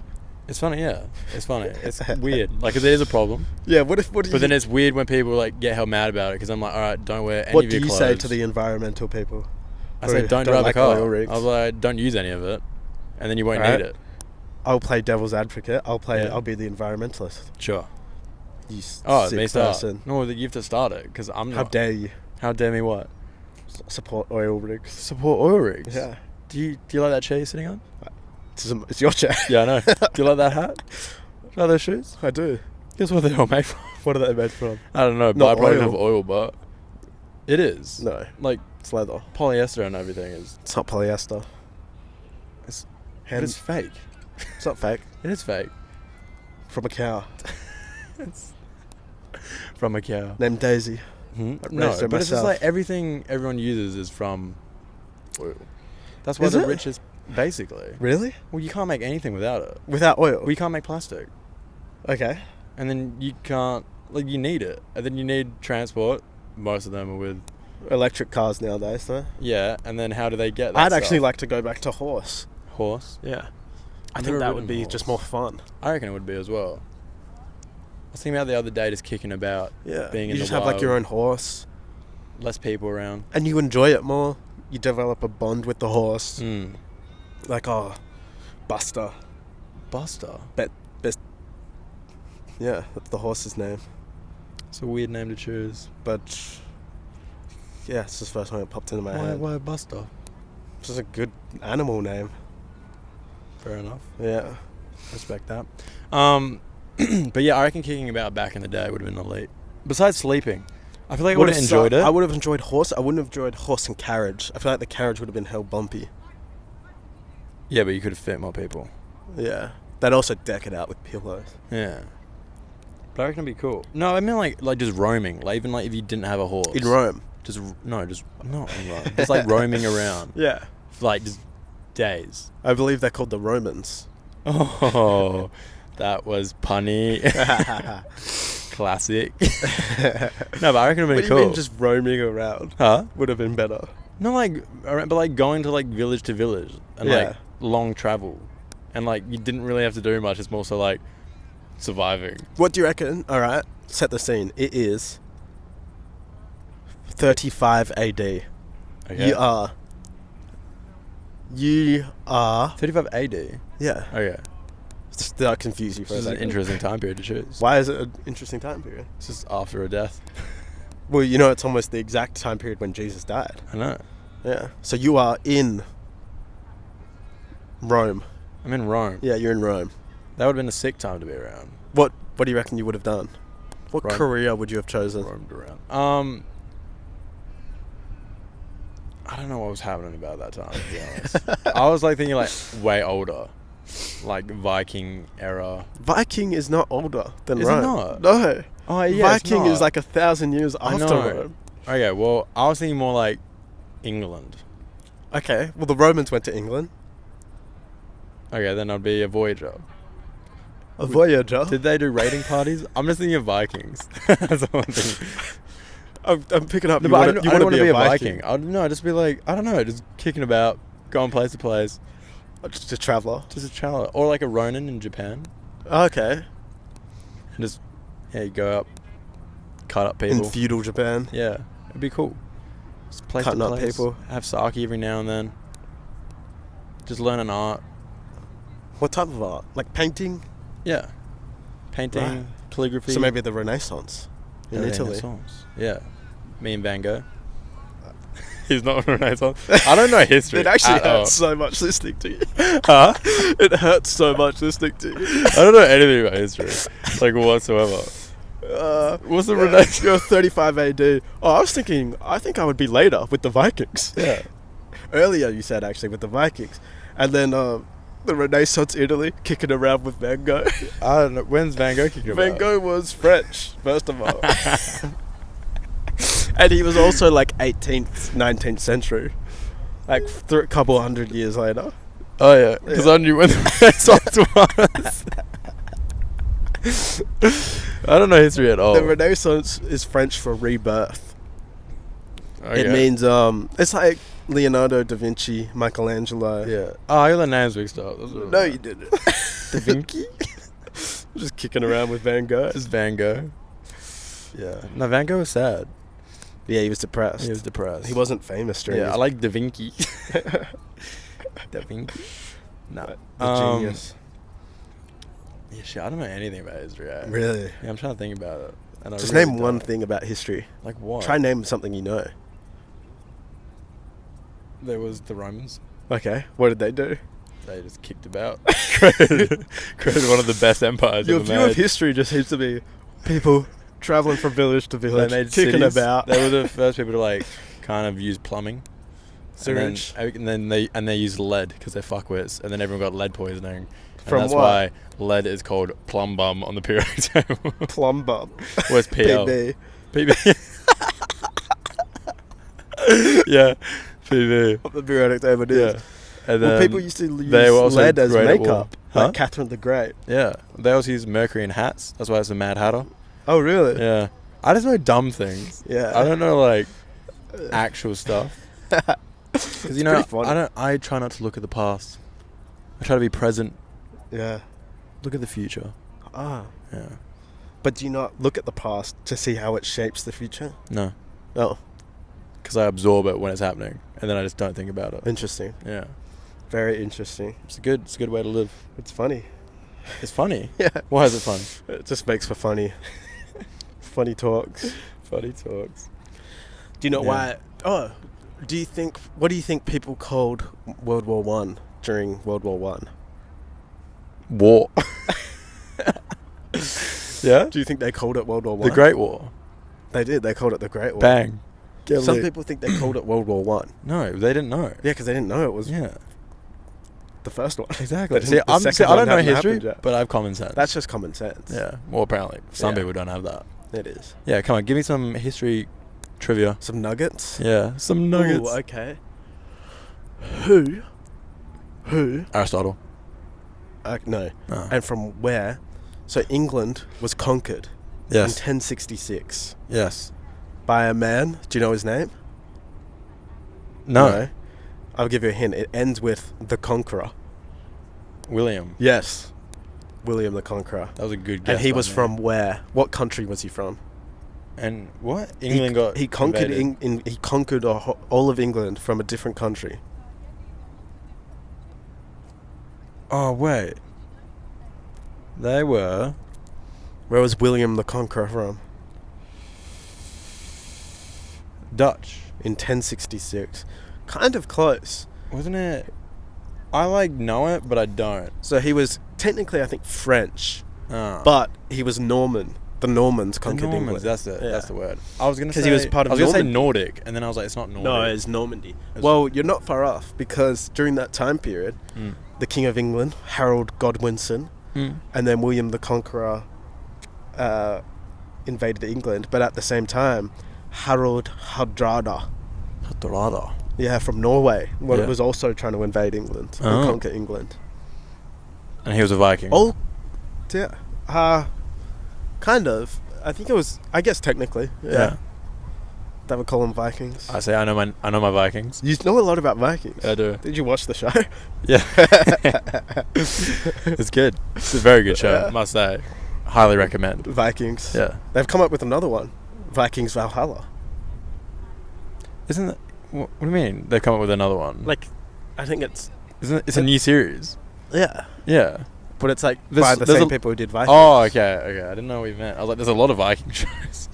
It's funny, yeah. It's funny. It's weird. Like, it is a problem. Yeah, but then it's weird when people, like, get hell mad about it, because I'm like, all right, don't wear any of your clothes. What do you say to the environmental people? I say, don't drive a car. I was like, don't use any of it, and then you won't need it. I'll play devil's advocate. I'll be the environmentalist. Sure. You sick person. No, you have to start it, because I'm not. How dare you? How dare me what? Support oil rigs. Support oil rigs? Yeah. Do you like that chair you're sitting on? It's your chair. Yeah, I know. Do you like that hat? Do you like those shoes? I do. Guess what they're all made from? What are they made from? I don't know. Not probably don't have oil, but it is. No. Like, it's leather. Polyester and everything is. It's not polyester. But it's fake. It's not fake. It is fake. From a cow. It's from a cow. Named Daisy. Mm-hmm. No, but it's just like everything everyone uses is from oil. That's why the richest, basically. Really? Well, you can't make anything without it. Without oil? We can't make plastic. Okay. And then you can't, like, you need it. And then you need transport. Most of them are with electric cars nowadays, though. Yeah, and then how do they get that I'd actually like to go back to horse. Horse? Yeah. I think that would be just more fun. I reckon it would be as well. I was thinking about the other day just kicking about being in the wild. You just have like your own horse. Less people around. And you enjoy it more. You develop a bond with the horse. Like, Buster. Buster? Best. Yeah, that's the horse's name. It's a weird name to choose. But, yeah, it's the first one that popped into my head. Why Buster? It's just a good animal name. Fair enough. Yeah. Respect that. But yeah, I reckon kicking about back in the day would have been elite. Besides sleeping. I feel like I would have enjoyed it. I would have enjoyed horse. I wouldn't have enjoyed horse and carriage. I feel like the carriage would have been hell bumpy. Yeah, but you could have fit more people. Yeah. They'd also deck it out with pillows. Yeah. But I reckon it'd be cool. No, I mean like just roaming. Like even like if you didn't have a horse. In Rome. Just not in Rome. Just like roaming around. Yeah. For, like just days. I believe they're called the Romans. Oh, that was punny. Classic. No, but I reckon it'd be cool. You mean just roaming around? Huh? Would have been better. No, but like going to like village to village and like long travel, and like you didn't really have to do much. It's more so like surviving. What do you reckon? All right, set the scene. It is 35 AD. Okay. You are 35 AD. Yeah. Okay. That confuse you for a second. This is an interesting time period to choose. Why is it an interesting time period? It's just after a death. Well, you know, it's almost the exact time period when Jesus died. I know. Yeah. So you are in Rome. I'm in Rome. Yeah, you're in Rome. That would have been a sick time to be around. What do you reckon you would have done? What Rome. career would you have chosen? Roamed around. I don't know what was happening about that time, to be honest. I was like thinking like way older. Like Viking era. Viking is not older than Is Rome. it not? No. Oh yeah. Viking is like 1,000 years after Rome. Okay, well, I was thinking more like England. Okay, well the Romans went to England. Okay, then I'd be a voyager. A voyager? Did they do raiding parties? I'm just thinking of Vikings. That's all I'm thinking. I'm picking up. No, you but I don't want to be a Viking. Viking. I'd just be like, I don't know, just kicking about, going place to place. Just a traveller. Just a traveller. Or like a Ronin in Japan. Okay. And just, you go up, cut up people. In feudal Japan. Yeah, it'd be cool. Just place Cutting to up place, people. have sake every now and then. Just learn an art. What type of art? Like painting? Yeah. Painting, right. calligraphy. So maybe the Renaissance in Italy. Renaissance. Yeah. Me and Van Gogh. He's not Renaissance. I don't know history. It actually hurts so much listening to you. Huh? It hurts so much listening to you. I don't know anything about history. Like whatsoever. What's the Renaissance? You're 35 AD. Oh, I think I would be later with the Vikings. Yeah. Earlier you said actually with the Vikings. And then the Renaissance Italy kicking around with Van Gogh. I don't know. When's Van Gogh kicking around? Van Gogh was French, first of all. And he was also like 18th, 19th century. Like a couple hundred years later. Oh yeah, because I knew when the Renaissance was. I don't know history at all. The Renaissance is French for rebirth. Okay. It means it's like Leonardo da Vinci, Michelangelo. Yeah. Oh, I got the names mixed up. No, you didn't. Da Vinci? Just kicking around with Van Gogh. Just Van Gogh. Yeah. No, Van Gogh was sad. Yeah, he was depressed. He wasn't famous during I like Da Vinci. Da Vinci? No. The genius. Yeah, shit, I don't know anything about history. Really? Yeah, I'm trying to think about it. And just name one thing about history. Like what? Try name something you know. There was the Romans. Okay, what did they do? They just kicked about. created one of the best empires Your ever view made. of history just seems to be people traveling from village to village, They made kicking cities. about. They were the first people to like kind of use plumbing. Sewage. And then they used lead because they're fuckwits, and then everyone got lead poisoning. From that's what? why lead is called plum bum on the periodic table. Plum bum. Where's PL? PB. Yeah, PB. What the periodic table is. Yeah. And Well, then people used to use they were also lead as great at war. makeup. Huh? Like Catherine the Great. Yeah, they also use mercury in hats. That's why it's a Mad Hatter. Oh, really? Yeah, I just know dumb things. Yeah. I don't know like actual stuff. Because you know, I try not to look at the past. I try to be present. Yeah. Look at the future. Ah. Yeah. But do you not look at the past to see how it shapes the future? No. Oh, Because I absorb it when it's happening, and then I just don't think about it. interesting. Yeah. Very interesting. It's a good way to live. It's funny. It's funny. Yeah. Why is it fun? It just makes for funny talks. Funny talks. Do you know Yeah. why? Oh, what do you think people called World War One during World War One? War. Yeah? Do you think they called it World War One? The Great War. They did. They called it the Great War. Bang. Some people think they called it World War One. No, they didn't know. Yeah, because they didn't know it was. Yeah. the first one. Exactly. The See, I second don't one know hadn't history, happened yet. but I have common sense. That's just common sense. Yeah. Well, apparently, some Yeah. people don't have that. It is. Yeah, come on, give me some history trivia. Some nuggets. Yeah, some nuggets. Ooh, okay. Who? Aristotle. No. Oh. And from where? So England was conquered in Yes. 1066 Yes. by a man. Do you know his name? No. I'll give you a hint. It ends with the Conqueror. William. Yes. William the Conqueror. That was a good guess. And he by was me. from where? What country was he from? And what? England got He conquered invaded. he conquered all of England from a different country. Oh, wait. They were... Where was William the Conqueror from? Dutch. In 1066. Kind of close. Wasn't it? I know it, but I don't. So he was technically, I think, French, Oh. but he was Norman. The Normans The conquered Normans, England. that's it. Yeah. That's the word. I was gonna say 'Cause he was part of I was gonna say Normandy. Nordic, and then I was like, it's not Nordic. No, it's Normandy. It's- Well, you're not far off, because during that time period, Mm. the King of England, Harold Godwinson, Mm. and then William the Conqueror invaded England, but at the same time, Harold Hardrada, yeah, from Norway, Yeah. was also trying to invade England Oh. and conquer England. And he was a Viking. Oh, yeah, kind of. I think it was. I guess technically, yeah. They would call them Vikings. I say I know my Vikings. You know a lot about Vikings. I do. Did you watch the show? Yeah. It's good. It's a very good show, Yeah. must say. Highly recommend. Vikings. Yeah. They've come up with another one, Vikings Valhalla. Isn't that... What do you mean? They've come up with another one? Like, I think it's It's a new series. yeah, Yeah. but it's like There's- by the there's same a- people who did Vikings. Oh, okay. I didn't know what you meant. I was like, there's a lot of Viking shows.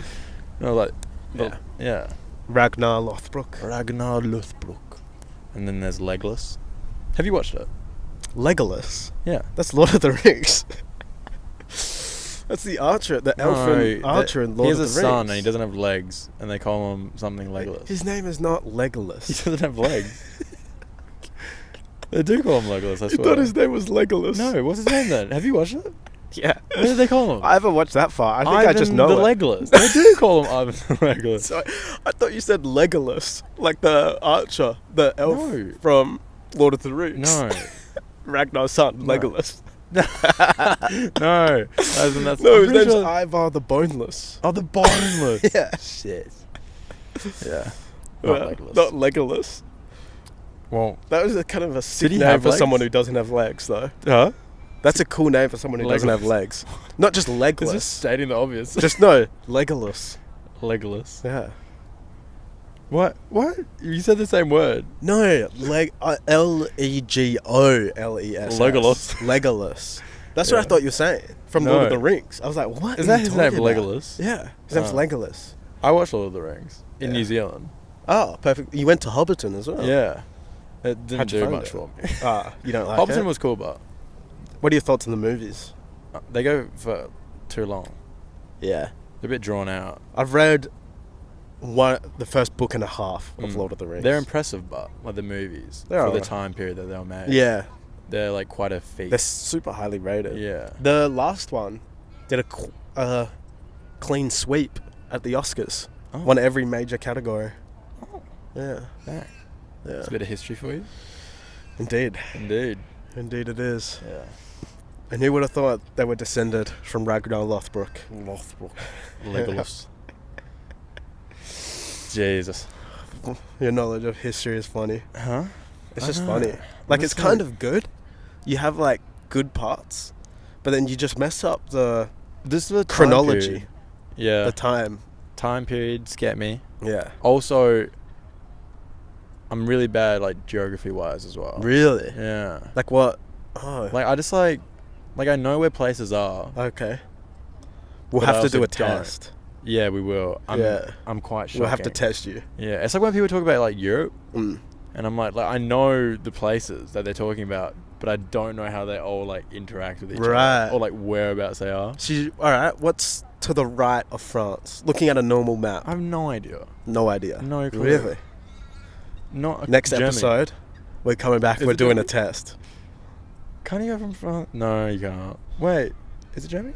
And I was like... Yeah. Yeah. Ragnar Lothbrok. Ragnar Lothbrok. And then there's Legolas. Have you watched it? Legolas. Yeah. That's Lord of the Rings. That's the archer, the elfin archer in Lord he of the has Rings. a son and he doesn't have legs, and they call him something Legolas. His name is not Legolas. He doesn't have legs. They do call him Legolas, I I swear. thought his name was Legolas. No, what's his name then? Have you watched it? Yeah. What did they call him? I haven't watched that far. I think I just Ivan know the it. Legolas. They do call him Ivan the Legolas. So, I thought you said Legolas, like the archer, the elf No. from Lord of the Rings. No. Ragnar's son, No. Legolas. No. As in that's, No, I'm his pretty name's sure- Ivar the Boneless. Oh, the Boneless. Yeah. Shit. Yeah. Not Not Legolas. Not Legolas. Well, That was a kind of a sick he name have for legs? someone who doesn't have legs, though. huh? That's a cool name for someone who doesn't have Legolas. legs. Not just It's legless. just stating the obvious. Just no, Legolas. Legolas. Yeah. What? What? You said the same word. No, Legolles. Legolas. Legolas. That's what I Yeah. thought you were saying from No. Lord of the Rings. I was like, what? Is are that you his name, talking about? Legolas? Yeah, his name's Oh. Legolas. I watched Lord of the Rings in Yeah. New Zealand. Oh, perfect. You went to Hobbiton as well. Yeah. It didn't How'd you do find much it? for me. You don't like Hobbiton it? was cool, but What are your thoughts on the movies? they go for too long. Yeah, They're a bit drawn out. I've read the first book and a half of Mm. Lord of the Rings. They're impressive, but like the movies They're for the alright. time period that they were made. Yeah, They're like quite a feat. they're super highly rated. Yeah. The last one did a clean sweep at the Oscars. Oh. Won every major category. Oh, Yeah, dang. yeah. It's a bit of history for you. Indeed, Indeed. indeed it is. Yeah. And who would have thought they were descended from Ragnar Lothbrok? Lothbrok. Legolas. Jesus. Your knowledge of history is funny. Huh? It's I just know. funny. Like, it's That's kind like- of good. You have, like, good parts, but then you just mess up the This is the time chronology, period. Yeah. the time. Time periods get me. Yeah. Also, I'm really bad like geography wise as well. Really? Yeah. Like what? Oh. Like I just like I know where places are. Okay. We'll But have I to do a also don't. test. Yeah, we will. Yeah. I'm quite sure. We'll have to test you. Yeah, it's like when people talk about like Europe, Mm. and I'm like I know the places that they're talking about, but I don't know how they all like interact with each Right. other or like whereabouts they are. So, all right. What's to the right of France? Looking at a normal map. I have no idea. No idea. No clue. Really? Not Next Germany. episode, we're coming back. Is We're it doing a Germany? test. Can't you go from front? No, you can't. Wait, is it Jamie?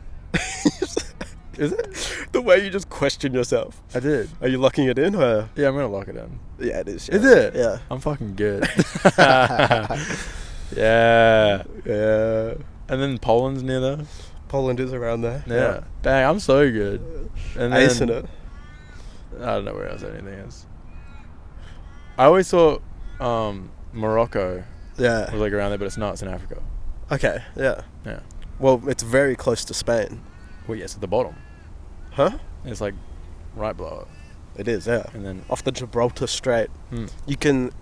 Is it? The way you just question yourself. I did. Are you locking it in? Or? Yeah, I'm gonna lock it in. Yeah, it is. Is it? Yeah. I'm fucking good. Yeah. Yeah. And then Poland's near there. Poland is around there. Yeah. Dang, I'm so good. And then, Acing it. I don't know where else anything is. I always thought Morocco Yeah. was like around there, but it's not. It's in Africa. Okay. Yeah. Yeah. Well, it's very close to Spain. Well, yes, at the bottom. Huh? It's like right below it. It is. Yeah. And then Off the Gibraltar Strait, you can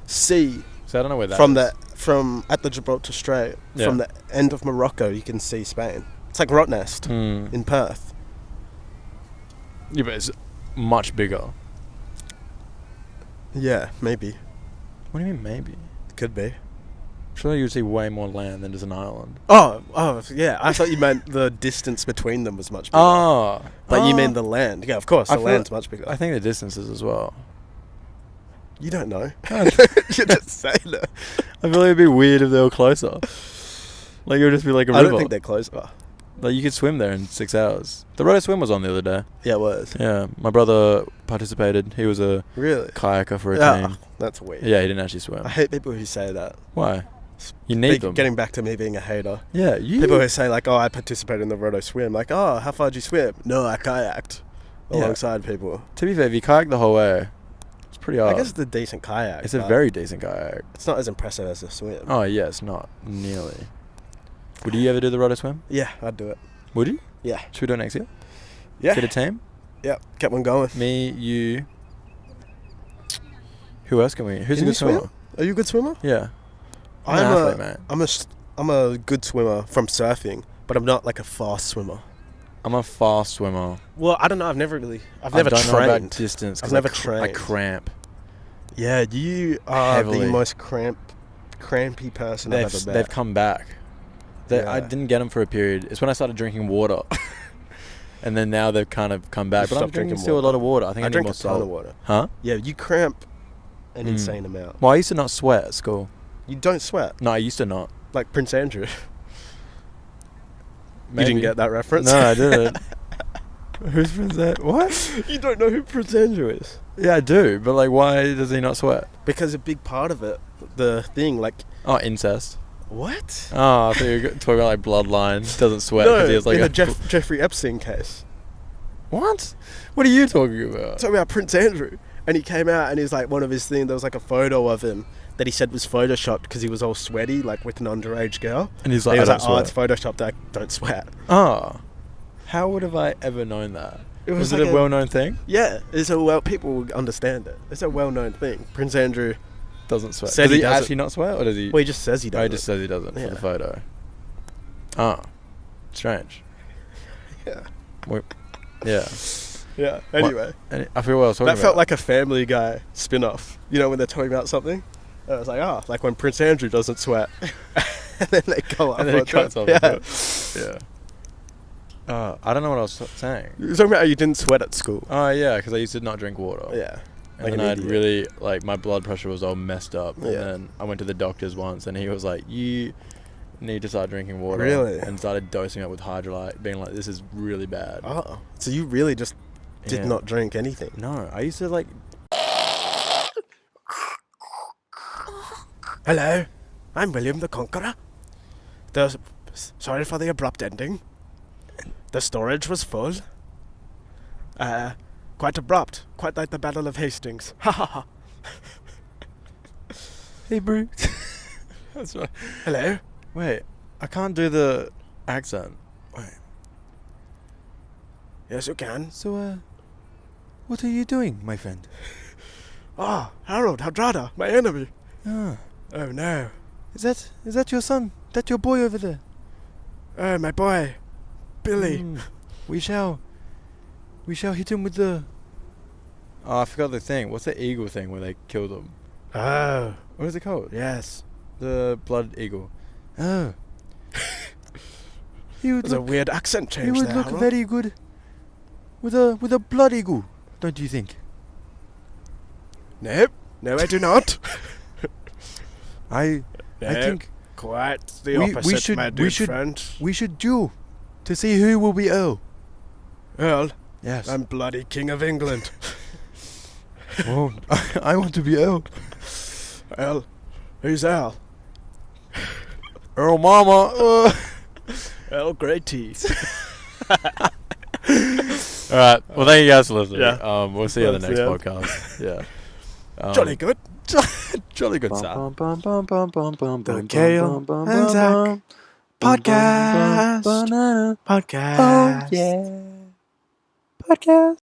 see so I don't know where that from is. from at the Gibraltar Strait, Yeah. from the end of Morocco, you can see Spain. It's like Rottnest in Perth. Yeah, but it's much bigger. Yeah, maybe. What do you mean maybe? Could be. Surely you would see way more land than just an island. Oh, yeah. I thought you meant the distance between them was much bigger. Oh. But you mean the land. Yeah, of course, I the feel- land's much bigger. I think the distances as well. You don't know. I You're just saying it. feel like it'd be weird if they were closer. Like it would just be like a river. I don't think they're closer. Like you could swim there in 6 hours. The roto swim was on the other day. Yeah, it was. Yeah, my brother participated. He was a Really? kayaker for a Yeah, team. that's weird. Yeah, he didn't actually swim. I hate people who say that. Why? You need them. Getting back to me being a hater. Yeah, you. People who say like, "Oh, I participated in the roto swim." Like, "Oh, how far did you swim?" No, I kayaked Yeah. alongside people. To be fair, if you kayak the whole way, it's pretty hard. I guess it's a decent kayak. It's a but very decent kayak. It's not as impressive as a swim. Oh yeah, it's not nearly. Would you ever do the roto swim? Yeah, I'd do it. Would you? Yeah. Should we do it next year? Yeah. Get a team? Yeah. Get one going. Me, you. Who else can we? Who's Can a you good swimmer? swim? Are you a good swimmer? Yeah. I'm an athlete, mate. I'm a good swimmer from surfing, but I'm not like a fast swimmer. I'm a fast swimmer. Well, I don't know. I've never I trained. don't know about distance. 'Cause I've never I trained. cramp. Yeah, you are Heavily. the most crampy person I've ever met. They've come back. I Yeah. didn't get them for a period. It's when I started drinking water. And then now they've kind of come back. You But I'm stopped drinking drinking still a water. lot of water. I think I need drink more a ton salt. of water. Huh? Yeah, you cramp an insane amount. Well, I used to not sweat at school. You don't sweat No, I used to not. like Prince Andrew. Maybe. You didn't get that reference? No, I didn't. Who's Prince Andrew? What? You don't know who Prince Andrew is? Yeah, I do. But like, why does he not sweat? Because a big part of it, the thing, like, Oh, incest. what? Oh, I thought you were talking about like bloodline. Doesn't sweat No, because he has like in a the Jeffrey Epstein case. What? What are you talking about? Talking about Prince Andrew. And he came out and he's like, one of his things, there was like a photo of him that he said was photoshopped because he was all sweaty, like with an underage girl. And he's And like, he was I like, don't oh, sweat. it's photoshopped, I don't sweat. Oh. How would have I ever known that? It Was it like a well-known thing? Yeah, people will understand it. It's a well-known thing. Prince Andrew, Doesn't sweat. Said Does he he doesn't. actually not sweat, or does he? well, he just says he Oh, does. he just says he doesn't for Yeah. the photo. Oh, strange. Yeah. Yeah. Yeah. Anyway, And I feel what I was talking that about. felt like a Family Guy spin-off. You know, when they're talking about something? I was like, like when Prince Andrew doesn't sweat. And then they go up. and then it cuts off. Yeah. Yeah. I don't know what I was saying. You were talking about how you didn't sweat at school. Oh yeah, because I used to not drink water. Yeah. And Like then an I had idiot. really, like, my blood pressure was all messed up. And Yeah. then I went to the doctor's once, and he was like, you need to start drinking water. Really? And started dosing up with hydrolyte, being like, this is really bad. Oh. So you really just did Yeah. not drink anything? No, I used to, like... Hello, I'm William the Conqueror. Sorry for the abrupt ending. The storage was full. Quite abrupt. Quite like the Battle of Hastings. Ha ha ha. Hey, bro. That's right. Hello. Wait, I can't do the accent. Wait. Yes, you can. So, what are you doing, my friend? Ah, Harold Hardrada, my enemy. Ah, Oh no. is that your son? That your boy over there? Oh, my boy. Billy. We shall hit him with the... Oh, I forgot the thing. What's the eagle thing where they kill them? Oh, What is it called? yes. The blood eagle. Oh. He would There's a look, weird accent he change would there, look Harold. very good with a blood eagle, don't you think? Nope. No, I do not. I No. think Quite the opposite, my dear friend. We should duel to see who will be Earl. Earl? Yes. I'm bloody King of England. Oh, I want to be Earl. Earl? Who's Earl? Earl Mama. Earl Grey Teeth. All right. Well, thank you guys for listening. Yeah. We'll see you on the next podcast. Yeah. Jolly good. Jolly good stuff. The Cale Zack Podcast. Oh, yeah. Podcast.